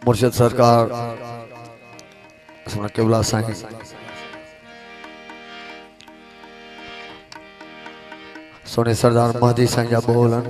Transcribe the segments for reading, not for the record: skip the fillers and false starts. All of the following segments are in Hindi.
मुर्शिद सरकार किबला साईं सोने सरदार महदी साईं जा बोलन।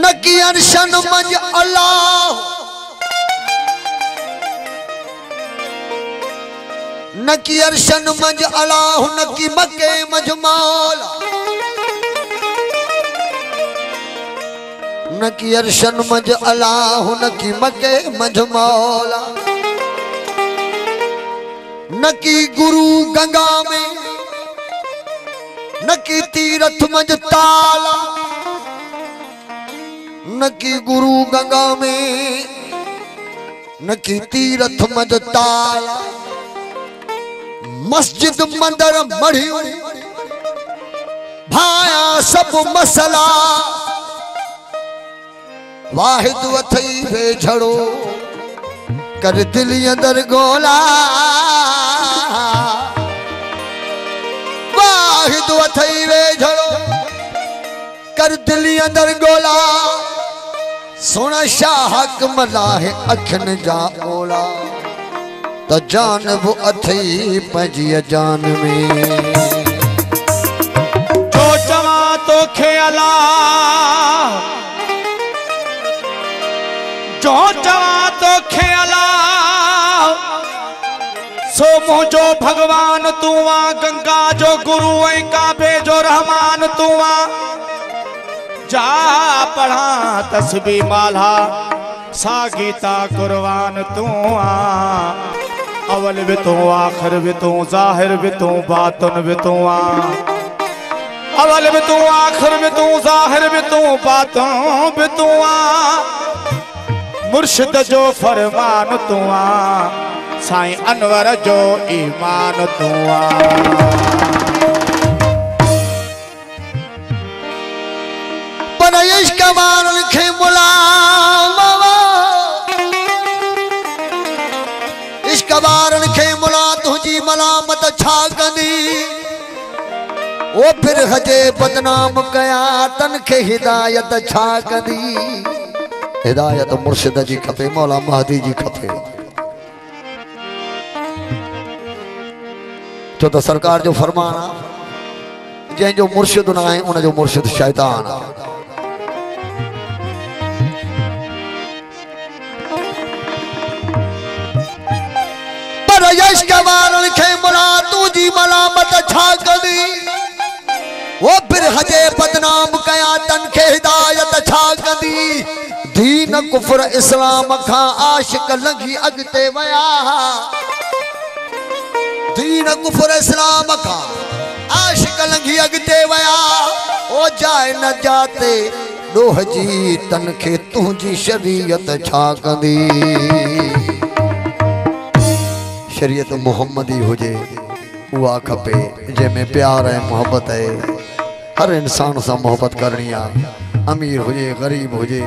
नकी अरशन मंज अल्लाह नकी अरशन मंज अल्लाह नकी मक्के मंज मौला नकी अरशन मंज अल्लाह नकी मक्के मंज मौला नकी गुरु गंगा में नकी तीरथ मंज ताला नकी गुरु गंगा में नकी तीरथ मज ताला मस्जिद मंदिर मढ़ियूं भाया सब मसला वाहिद अथई वे झड़ो कर दिली अंदर गोला वाहिद अथई वे झड़ो कर दिली अंदर गोला सोना शाह कमला है अखन जा ओला तो जान वो अथई पंजी जान में जो चवा तो खेला जो चवा तो खेला सो मुझो भगवान तू आ गंगा जो गुरु ऐं काबे जो रहमान तू आ जा पढ़ा तस्बी माला सा गीता कुर्बान तू आ अवल भी तू आखिर भी तू जाहिर भी तू बातन भी तू आ अवल भी तू आखिर भी तू जाहिर भी तू बातन भी तू आ मुर्शिद जो फरमान तू आ साईं अनवर जो ईमान तू आ इश्क वारन खे इश्क वारन खे मुला तुझी मलामत छा कंदी ओ फिर हजे बदनाम कया तन खे हिदायत छा कंदी हिदायत मुर्शिद जी खपे मौला महदी जी खपे छो तो सरकार जो फरमान जंहिंजो मुर्शिद न आहे उन जो मुर्शिद शैतान आहे। इश्क वारन खे मुला तुझी मलामत छा कंदी वो फिर हजे बदनाम कया तन खे हिदायत छा कंदी दीन कुफर इस्लाम खां आशिक लंघी अॻिते वया दीन कुफर इस्लाम खां आशिक लंघी अॻिते वया ओ जाए न जाते ॾोह जी तन खे तुंहिंजी शरीयत छा कंदी शरीयत मुहम्मदी हुजे उहा खपे जंहिंमें प्यार है मोहब्बत है हर इंसान से मोहब्बत करनी है अमीर हुजे गरीब हुजे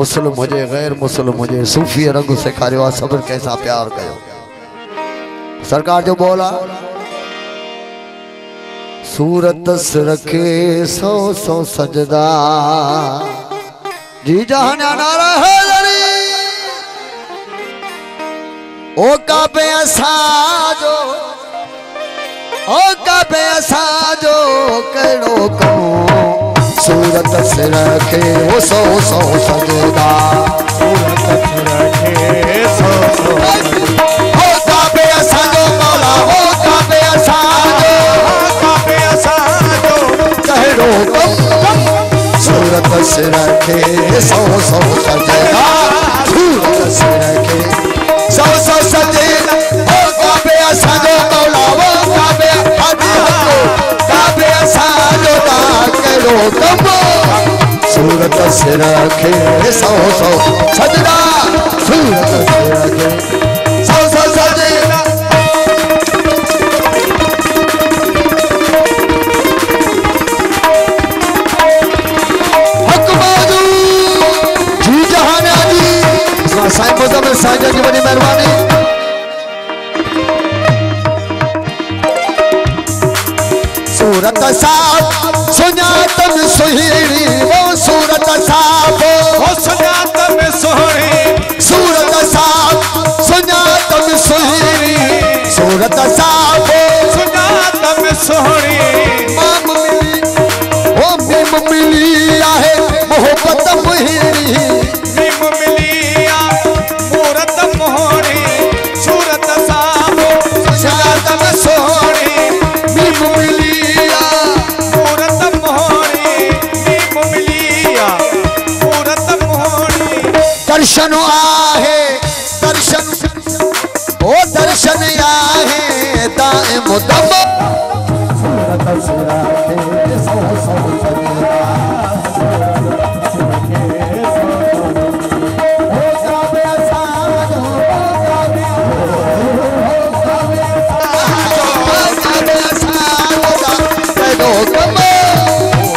मुस्लिम हुजे गैर मुस्लिम हुजे सूफी रंग सेखारियो सब्र कैसा प्यार कयो सरकार जो बोला सूरत रखे सौ सौ सजदा जी जहां नारा है ओ काबे असाजो ओ काबे असाजो कड़ो कमो सूरत से रखे वो सौ सौ सजदा सूरत से रखे सौ सौ ओ काबे असाजो मौला ओ काबे असाजो रखे सौ सौ सजेगा सूरत से रखे सौ सौ सजेगा ओ काबे असांजो मौला वो काबे हादी हको काबे असांजो दा करो कमो सूरत से रखे सौ सौ सजदा सूरत से रखे सौ सौ सजेगा साईं मुज़म्मिल साईं जी बड़ी मेहरबानी सूरत साफ सुञात में सुहिणी वो सूरत साफ हो सुञात में सोहणी सूरत साफ सुञात में सुहिणी सूरत साफ सुञात में सोहणी माम मिली ओ मीम मिली आहे मोहब्बत मुहिणी मीम मिलिया मूरत मोहणी सूरत साहो सुञात में सोहणी मीम मिलिया मूरत मोहणी मीम मिलिया मूरत मोहणी दर्शन आहे दर्शन ओ दर्शन आहे दाए मुदम सूरत से राखे सौ सौ सजेगा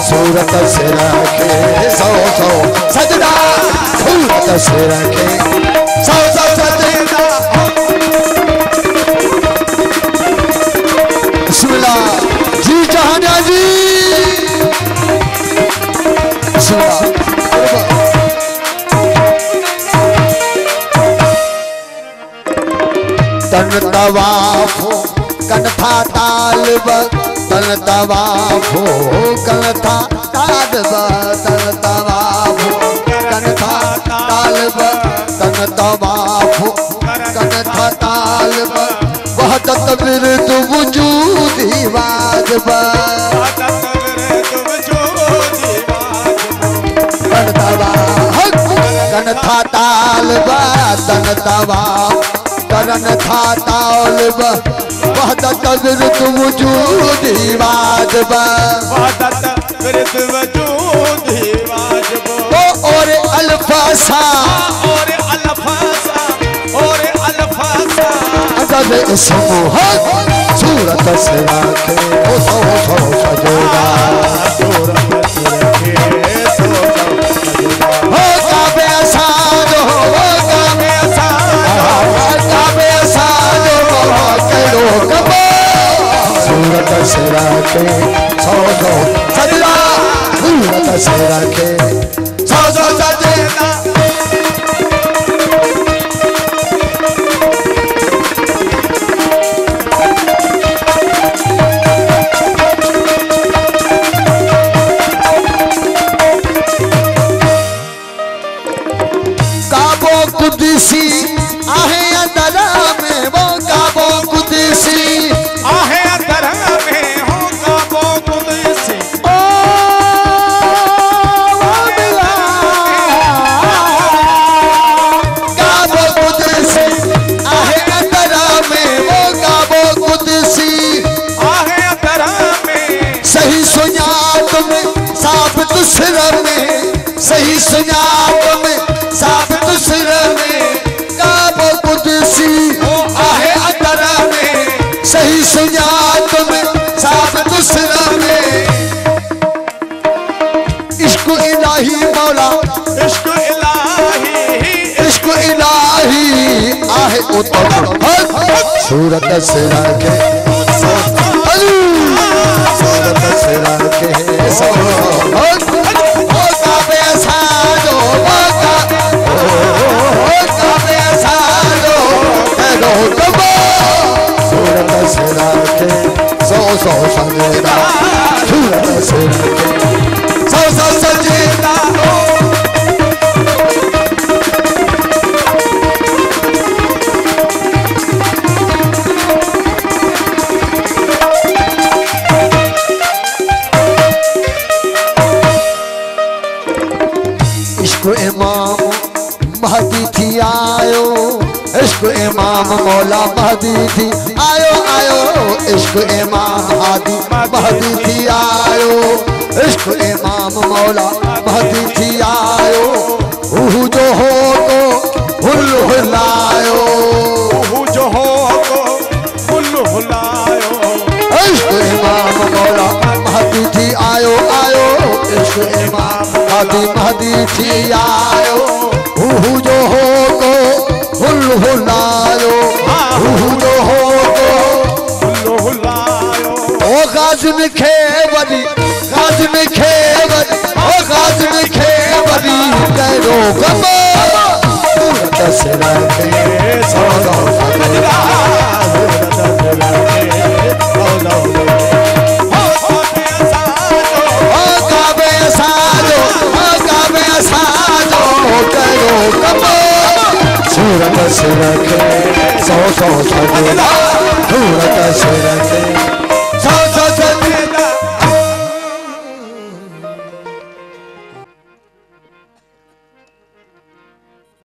सूरत से रखे सौ सौ सजदा सूरत से रखे सौ सौ सजदा बिस्मिल्लाह जी जहाना जी तन तवाफो कनथा तालब तन तवाफो कनथा तालब तन तवाफो कनथा तालब तन तवाफो कनथा तालब वहदत विरद वजूदी वाजब तन तवाफ कनथा तालब तन तवाफ करन था तालब वहदत विरद वजूदी वाजब वहदत विरद वजूदी वाजब और अल्फासा और अल्फासा और अल्फासा अदद इसमो हक सूरत से रखे ओ सौ सौ सजेगा सूरत से रखे सौ सौ सजेगा हो काबे असाजो हो काबे सूरत से रखे सौ सौ सजदा सूरत से रखे सौ सौ सजेगा काबो कुदसी आहे अंदरा में वो काबो कुदसी आहे अंदरा में हो काबो कुदसी ओ मिला काबो कुदसी आहे अंदरा में वो काबो कुदसी आहे अंदरा में सही सुञात में साबित सिर में सही सुञात में साबित सिर में काबो कुदसी आहे अंदरा में सही सुञात में साबित सिर में इश्क इलाही मौला इश्क इलाही आहे उतम सूरत से रखे सूरत से रखे काबे साजो काबे साजो करो कबो सूरत से रखे सौ सौ सजेदा सूरत से रखे सौ सौ सजेदा इमाम मौला महदी थी आयो आयो इश्क इमाम हादी महदी थी आयो इश्क इमाम मौला महदी थी आयो उहु जो हो को हुल हुलायो उहु जो हो को हुल हुलायो इश्क इमाम मौला महदी थी आयो आयो इश्क इमाम हादी महदी थी आयो उहु जो हो को हुल हुलायो उहु जो हो को हुल हुलायो ओ काज़िम खे वडी काज़िम खे वडी ओ काज़िम खे वडी करो कबो दस रखे सौ सूरत से रखे सौ सौ सूरत से रखे